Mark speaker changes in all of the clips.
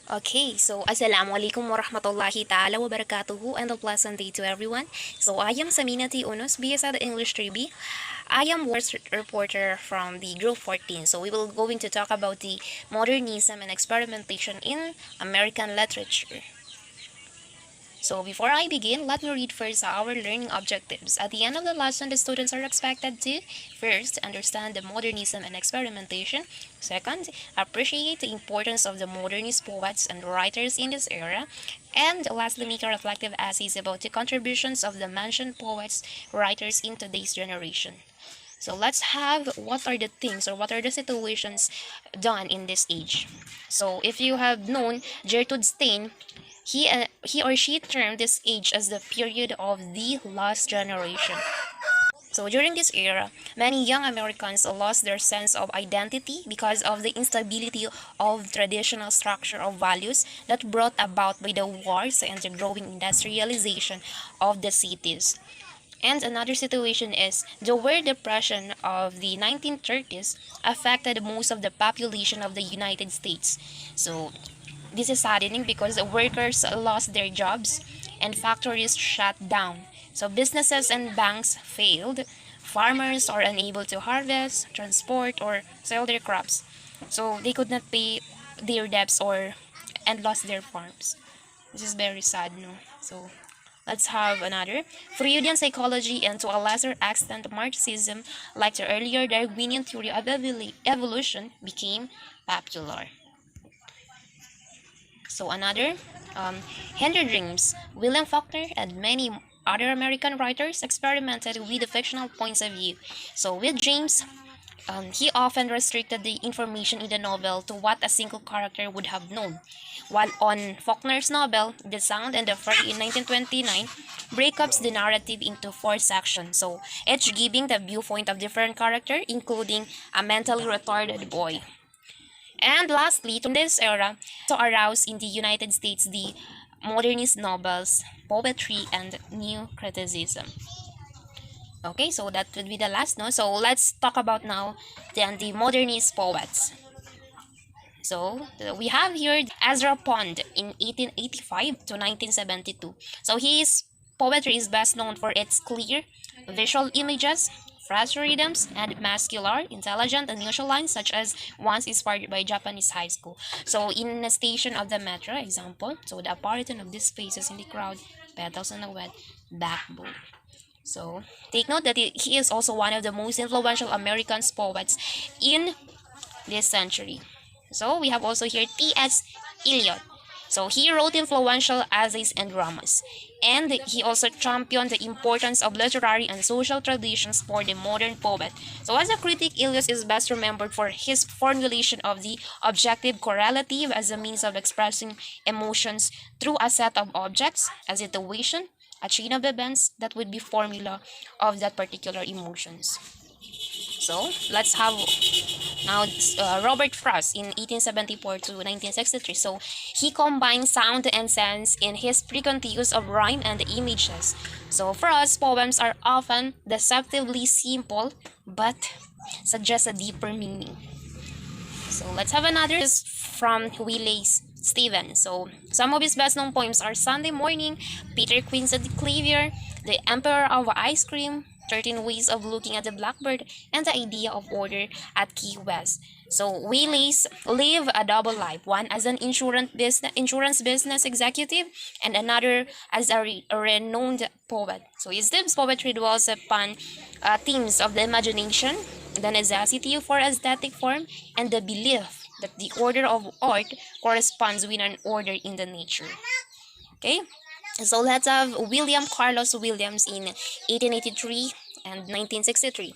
Speaker 1: Okay, so Assalamualaikum warahmatullahi ta'ala wabarakatuhu and a pleasant day to everyone. So I am Saminati Unos, BSAD English 3B. I am worst reporter from the Group 14. So we will going to talk about the modernism and experimentation in American literature. So before I begin, let me read first our learning objectives. At the end of the lesson, the students are expected to first understand the modernism and experimentation, second, appreciate the importance of the modernist poets and writers in this era, and lastly, make a reflective essays about the contributions of the mentioned poets, writers in today's generation. So let's have what are the things or what are the situations done in this age. So if you have known Gertrude Stein, he or she termed this age as the period of the lost generation. So during this era, many young Americans lost their sense of identity because of the instability of traditional structure of values that brought about by the wars and the growing industrialization of the cities. And another situation is the Great Depression of the 1930s affected most of the population of the United States. So this is saddening because the workers lost their jobs and factories shut down. So businesses and banks failed. Farmers are unable to harvest, transport, or sell their crops. So they could not pay their debts or and lost their farms. This is very sad, no? So let's have another. Freudian psychology and to a lesser extent Marxism, like the earlier Darwinian theory of evolution, became popular. So another, Henry James, William Faulkner, and many other American writers experimented with the fictional points of view. So with James, he often restricted the information in the novel to what a single character would have known. While on Faulkner's novel, The Sound and the Fur in 1929, breaks up the narrative into four sections, so each giving the viewpoint of different character, including a mentally retarded boy. And lastly, to this era, to arouse in the United States the modernist novels, poetry, and new criticism. Okay, so that would be the last, no? So let's talk about now the modernist poets. So we have here Ezra Pound in 1885 to 1972. So his poetry is best known for its clear visual images, phrase rhythms, and muscular, intelligent, unusual lines such as ones inspired by Japanese high school. So in a station of the metro, example, so the apparition of these faces in the crowd, petals on a wet backbone. So take note that he is also one of the most influential American poets in this century. So we have also here T.S. Eliot. So he wrote influential essays and dramas. And he also championed the importance of literary and social traditions for the modern poet. So as a critic, Eliot is best remembered for his formulation of the objective correlative as a means of expressing emotions through a set of objects, a situation, a chain of events that would be formula of that particular emotions. So let's have now Robert Frost in 1874 to 1963. So he combined sound and sense in his frequent use of rhyme and images. So Frost's poems are often deceptively simple but suggest a deeper meaning. So let's have another is from Willis Stevens. So some of his best known poems are Sunday Morning, Peter Queen's The Clavier, The Emperor of Ice Cream, 13 Ways of Looking at the Blackbird, and The Idea of Order at Key West. So Willis lived a double life, one as an insurance business executive and another as a renowned poet. So his poetry dwells upon themes of the imagination, the necessity for aesthetic form, and the belief that the order of art corresponds with an order in the nature. Okay, so let's have William Carlos Williams in 1883 and 1963.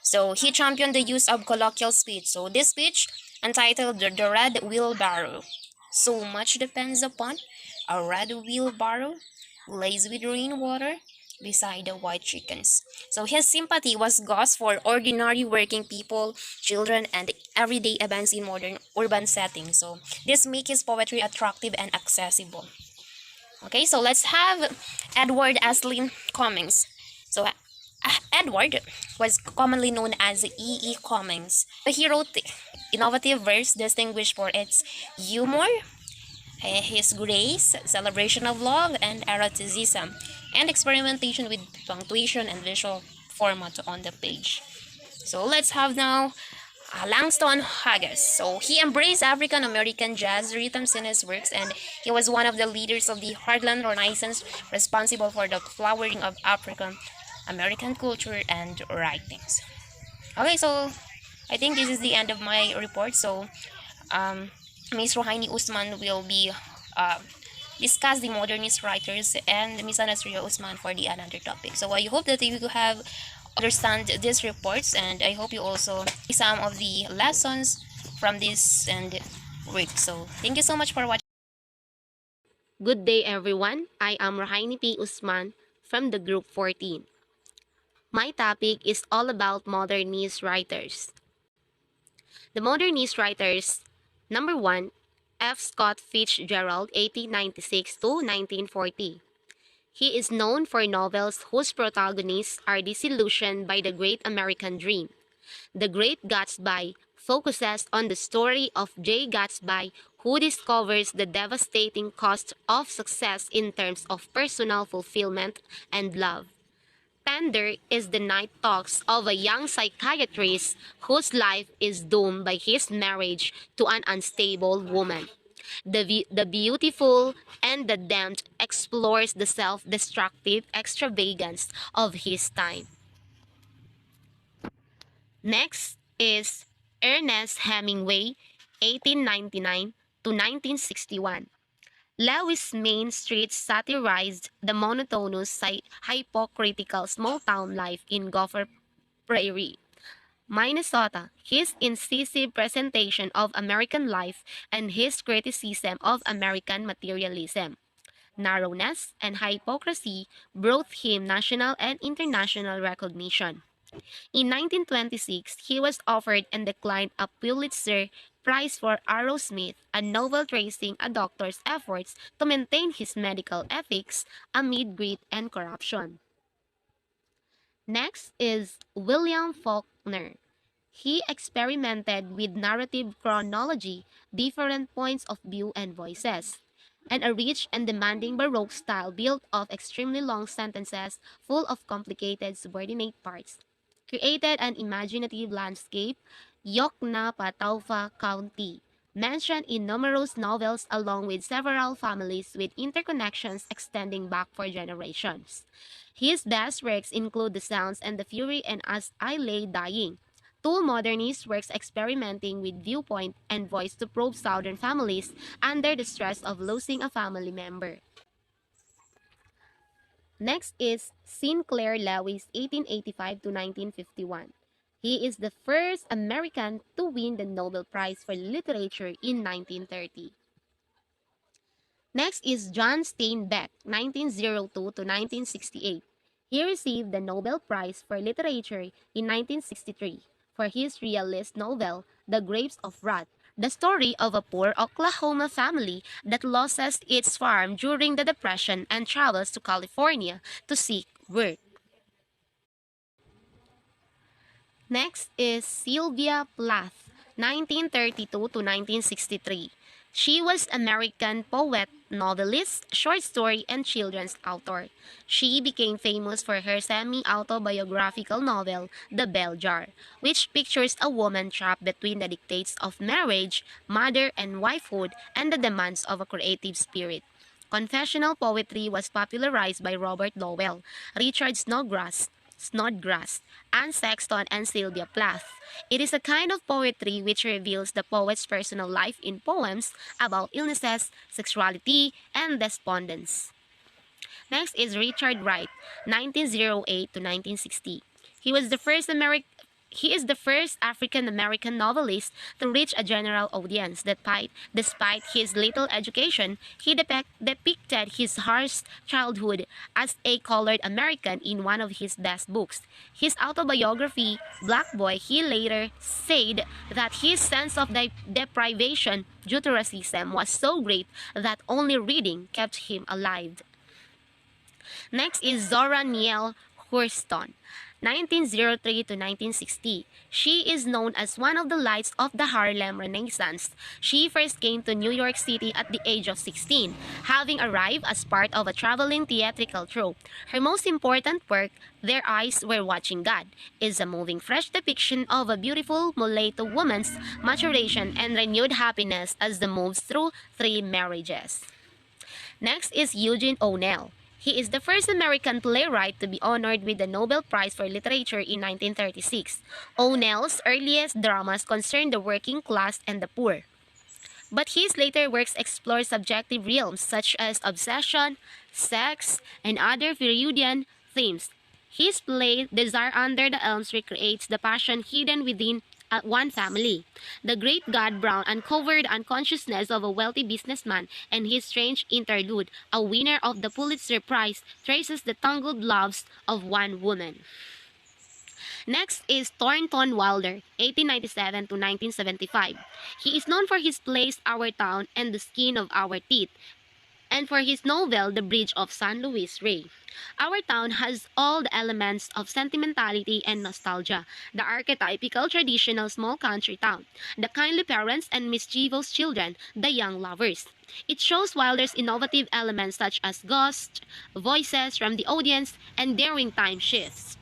Speaker 1: So he championed the use of colloquial speech. So this speech, entitled The Red Wheelbarrow. So much depends upon a red wheelbarrow laced with rainwater beside the white chickens. So his sympathy was gauze for ordinary working people, children, and everyday events in modern urban settings. So this makes his poetry attractive and accessible. Okay, so let's have Edward Aslin Cummings. So Edward was commonly known as E. Cummings. He wrote innovative verse distinguished for its humor, His Grace, Celebration of Love, and Eroticism, and Experimentation with Punctuation and Visual Format on the page. So let's have now Langston Hughes. So he embraced African American jazz rhythms in his works, and he was one of the leaders of the Heartland Renaissance, responsible for the flowering of African American culture and writings. Okay, so I think this is the end of my report. So um, Ms. Rohaini Usman will be uh, discuss the modernist writers and Ms. Anasria Usman for the another topic. So I hope that you have understand these reports, and I hope you also see some of the lessons from this and work. So thank you so much for watching.
Speaker 2: Good day, everyone. I am Rohaini P. Usman from the Group 14. My topic is all about modernist writers. The modernist writers, number 1, F. Scott Fitzgerald, 1896 to 1940. He is known for novels whose protagonists are disillusioned by the great American dream. The Great Gatsby focuses on the story of Jay Gatsby, who discovers the devastating cost of success in terms of personal fulfillment and love. Tender is the Night Talks of a young psychiatrist whose life is doomed by his marriage to an unstable woman. The Beautiful and the Damned explores the self-destructive extravagance of his time. Next is Ernest Hemingway, 1899 to 1961. Lewis' Main Street satirized the monotonous, hypocritical small-town life in Gopher Prairie, Minnesota. His incisive presentation of American life and his criticism of American materialism, narrowness, and hypocrisy brought him national and international recognition. In 1926, he was offered and declined a Pulitzer Prize for Arrowsmith, a novel tracing a doctor's efforts to maintain his medical ethics amid greed and corruption. Next is William Faulkner. He experimented with narrative chronology, different points of view and voices, and a rich and demanding Baroque style built of extremely long sentences full of complicated subordinate parts, created an imaginative landscape, Yoknapataufa County, mentioned in numerous novels along with several families with interconnections extending back for generations. His best works include The Sounds and the Fury and As I Lay Dying, two modernist works experimenting with viewpoint and voice to probe Southern families under the stress of losing a family member. Next is Sinclair Lewis, 1885 to 1951. He is the first American to win the Nobel Prize for Literature in 1930. Next is John Steinbeck, 1902 to 1968. He received the Nobel Prize for Literature in 1963 for his realist novel, The Grapes of Wrath, the story of a poor Oklahoma family that loses its farm during the Depression and travels to California to seek work. Next is Sylvia Plath, 1932 to 1963. She was American poet, novelist, short story, and children's author. She became famous for her semi-autobiographical novel, The Bell Jar, which pictures a woman trapped between the dictates of marriage, mother and wifehood, and the demands of a creative spirit. Confessional poetry was popularized by Robert Lowell, Richard Snodgrass, Anne Sexton, and Sylvia Plath. It is a kind of poetry which reveals the poet's personal life in poems about illnesses, sexuality, and despondence. Next is Richard Wright, 1908 to 1960. He was the first American he is the first African American novelist to reach a general audience. Despite his little education, he depicted his harsh childhood as a colored American in one of his best books. His autobiography, Black Boy, he later said that his sense of deprivation due to racism was so great that only reading kept him alive. Next is Zora Neale Hurston, 1903 to 1960. She is known as one of the lights of the Harlem Renaissance. She first came to New York City at the age of 16, having arrived as part of a traveling theatrical troupe. Her most important work, Their Eyes Were Watching God, is a moving, fresh depiction of a beautiful mulatto woman's maturation and renewed happiness as the moves through three marriages. Next is Eugene O'Neill. He is the first American playwright to be honored with the Nobel Prize for Literature in 1936. O'Neill's earliest dramas concerned the working class and the poor, but his later works explore subjective realms such as obsession, sex, and other Freudian themes. His play, Desire Under the Elms, recreates the passion hidden within one family. The Great God Brown uncovered the unconsciousness of a wealthy businessman, and his strange interlude, a winner of the Pulitzer Prize, traces the tangled loves of one woman. Next is Thornton Wilder, 1897 to 1975. He is known for his plays Our Town and The Skin of Our Teeth, and for his novel The Bridge of San Luis Rey. Our Town has all the elements of sentimentality and nostalgia: the archetypical traditional small country town, the kindly parents and mischievous children, the young lovers. It shows Wilder's innovative elements such as ghosts, voices from the audience, and daring time shifts.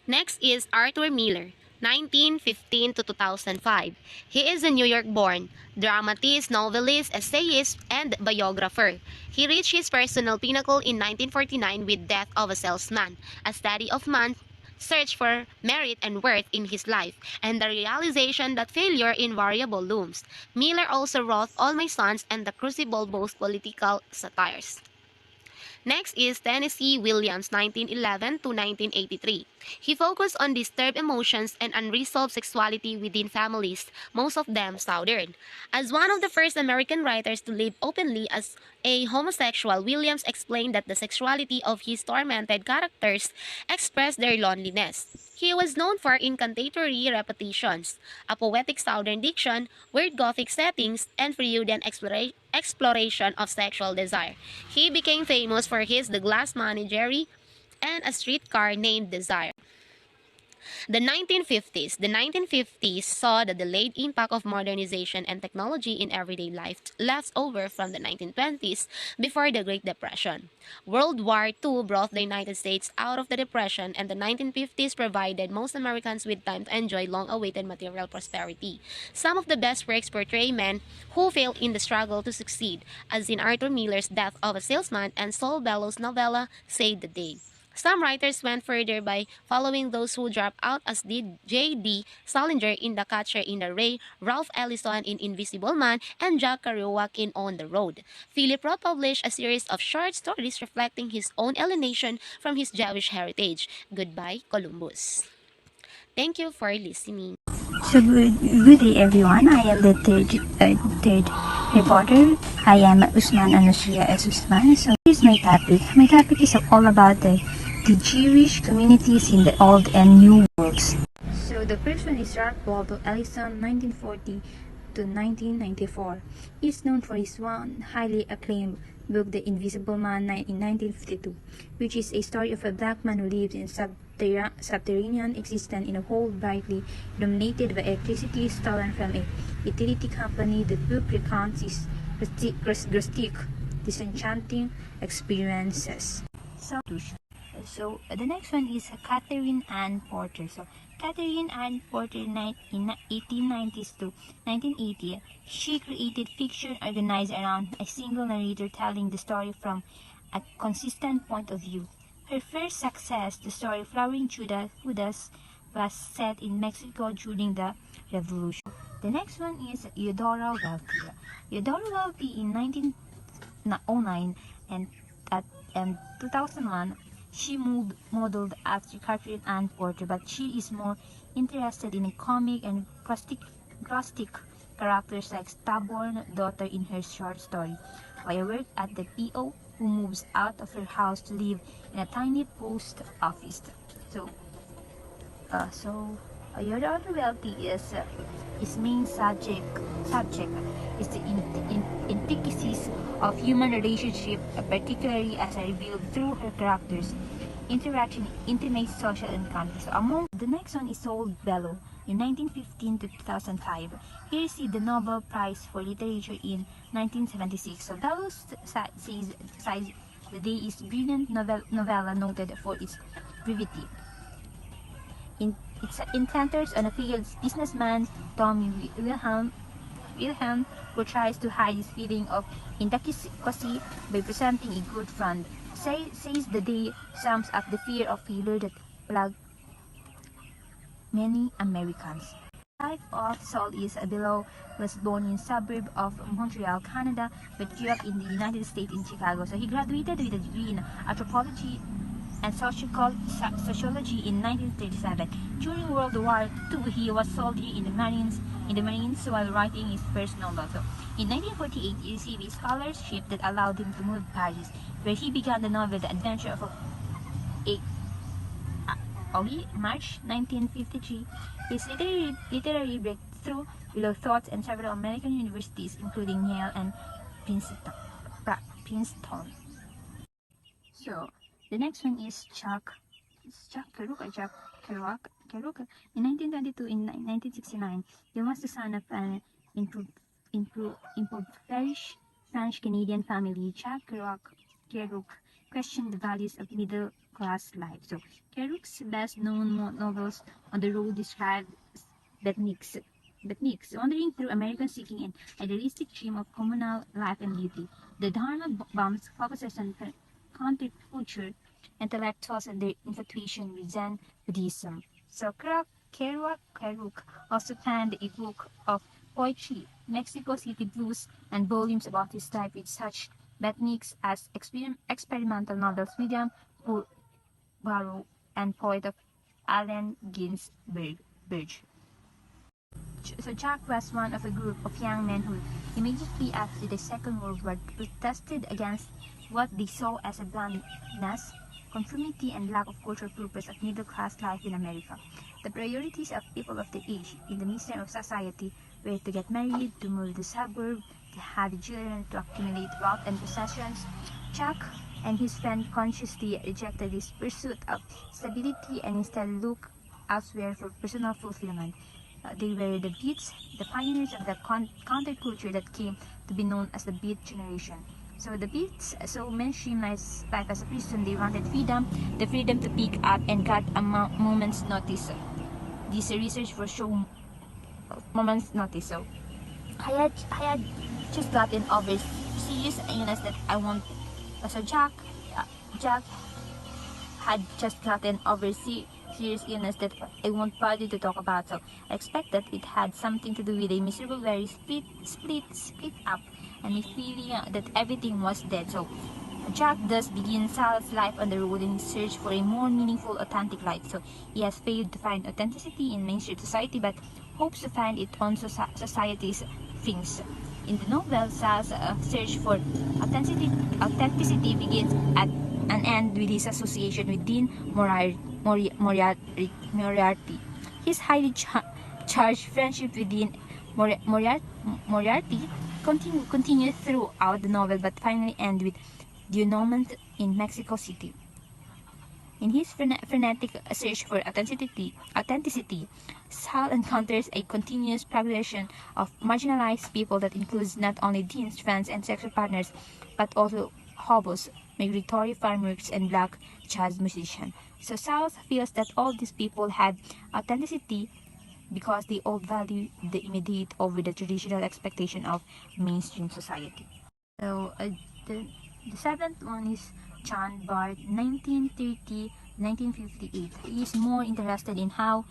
Speaker 2: Next is Arthur Miller, 1915 to 2005. He is a New York-born dramatist, novelist, essayist, and biographer. He reached his personal pinnacle in 1949 with Death of a Salesman, a study of man's search for merit and worth in his life, and the realization that failure invariably looms. Miller also wrote All My Sons and The Crucible, both political satires. Next is Tennessee Williams, 1911 to 1983. He focused on disturbed emotions and unresolved sexuality within families, most of them Southern. As one of the first American writers to live openly as a homosexual, Williams explained that the sexuality of his tormented characters expressed their loneliness. He was known for incantatory repetitions, a poetic Southern diction, weird Gothic settings, and Freudian exploration of sexual desire. He became famous for his The Glass Menagerie and A Streetcar Named Desire. The 1950s saw the delayed impact of modernization and technology in everyday life left over from the 1920s before the Great Depression. World War II brought the United States out of the Depression, and the 1950s provided most Americans with time to enjoy long-awaited material prosperity. Some of the best works portray men who fail in the struggle to succeed, as in Arthur Miller's Death of a Salesman and Saul Bellows' novella Save the Day. Some writers went further by following those who dropped out, as did J.D. Salinger in The Catcher in the Rye, Ralph Ellison in Invisible Man, and Jack Kerouac in On the Road. Philip Roth published a series of short stories reflecting his own alienation from his Jewish heritage. Goodbye, Columbus. Thank you for listening.
Speaker 3: So good day everyone. I am the third reporter. I am Usman Anushia S. Usman. So here's my topic. My topic is all about the Jewish communities in the Old and New Worlds. So the first one is Ralph Waldo Ellison, 1940 to 1994. He is known for his one highly acclaimed book, The Invisible Man, in 1952, which is a story of a black man who lives in subterranean existence in a hole brightly illuminated by electricity stolen from a utility company. The book recounts his grotesque, disenchanting experiences. So the next one is Catherine Ann Porter. So Catherine Ann Porter, in 1890s to 1980, she created fiction organized around a single narrator telling the story from a consistent point of view. Her first success, the story Flowering Judas, was set in Mexico during the Revolution. The next one is Eudora Welty. Eudora Welty in 1909 and 2001, she modeled after Catherine Ann Porter, but she is more interested in comic and caustic characters like stubborn daughter in her short story. While I worked at the PO who moves out of her house to live in a tiny post office. Your other wealthy is main subject is the intricacies of human relationship, particularly as revealed through her characters. interaction, intimate social encounters. So among the next one is Saul Bellow. In 1915 to 2005, he received the Nobel Prize for Literature in 1976. So Bellow says the day is brilliant novella noted for its brevity. It centers on a failed businessman, Tommy Wilhelm, who tries to hide his feeling of inadequacy by presenting a good front. Says the day sums up the fear of failure that plagued many Americans. Life of Saul is Bellow was born in suburb of Montreal, Canada, but grew up in the United States in Chicago. So he graduated with a degree in anthropology and sociology in 1937. During World War II, he was soldiering in the Marines while writing his first novel. So, in 1948, he received a scholarship that allowed him to move to Paris, where he began the novel The Adventure of a March 1953. His literary breakthrough below thoughts in several American universities, including Yale and Princeton. So, the next one is Chuck Kerouac. In 1922 and 1969, he was the son of an impoverished French-Canadian family. Kerouac questioned the values of middle-class life. So, Kerouac's best-known novels On the Road described Beatniks wandering through America seeking an idealistic dream of communal life and beauty. The Dharma Bombs focuses on counterculture intellectuals and their infatuation with Zen Buddhism. So Kerouac also penned a book of poetry, Mexico City Blues, and volumes about his life with such techniques as experimental novels William Burroughs and poet of Allen Ginsberg. So Jack was one of a group of young men who, immediately after the Second World War, protested against what they saw as a blandness, conformity, and lack of cultural purpose of middle-class life in America. The priorities of people of the age in the midstream of society were to get married, to move to the suburb, to have children, to accumulate wealth and possessions. Jack and his friend consciously rejected this pursuit of stability and instead looked elsewhere for personal fulfillment. They were the Beats, the pioneers of the counterculture that came to be known as the Beat generation. So the Beats saw mainstream life as a prison. They wanted freedom, the freedom to pick up and got a moment's notice. This research was shown moment's notice. So I had just gotten over serious illness that I want. So Jack had just gotten over serious illness that I won't bother to talk about, so I expect that it had something to do with a miserable, very split up, and a feeling that everything was dead. So Jack thus begins Sal's life on the road in his search for a more meaningful, authentic life. So he has failed to find authenticity in mainstream society, but hopes to find it on society's things. In the novel, Sal's search for authenticity begins at an end with his association with Dean Moriarty. His highly charged friendship with Dean Moriarty continues throughout the novel, but finally ends with denouement in Mexico City. In his frenetic search for authenticity, Sal encounters a continuous progression of marginalized people that includes not only Dean's friends and sexual partners, but also hobos, migratory farmers, and black jazz musicians. So Sal feels that all these people have authenticity because they all value the immediate over the traditional expectation of mainstream society. So the seventh one is John Bart, 1930-1958. He is more interested in how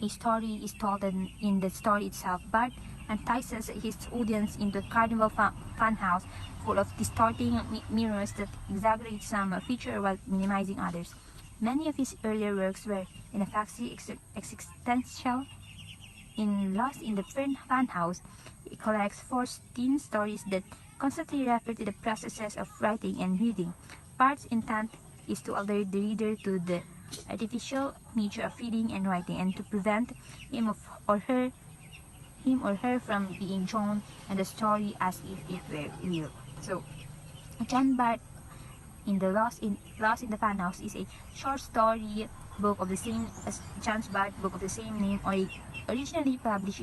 Speaker 3: a story is told than in the story itself. Bart entices his audience into a carnival funhouse full of distorting mirrors that exaggerate some feature while minimizing others. Many of his earlier works were in a fancy existential. In Lost in the Funhouse, he collects 14 stories that constantly refer to the processes of writing and reading. Bart's intent is to alert the reader to the artificial nature of reading and writing, and to prevent or her from being drawn in the story as if it were real. So, John Bart in the Lost in the Funhouse is a short story book of the same as John's Bad book of the same name, originally published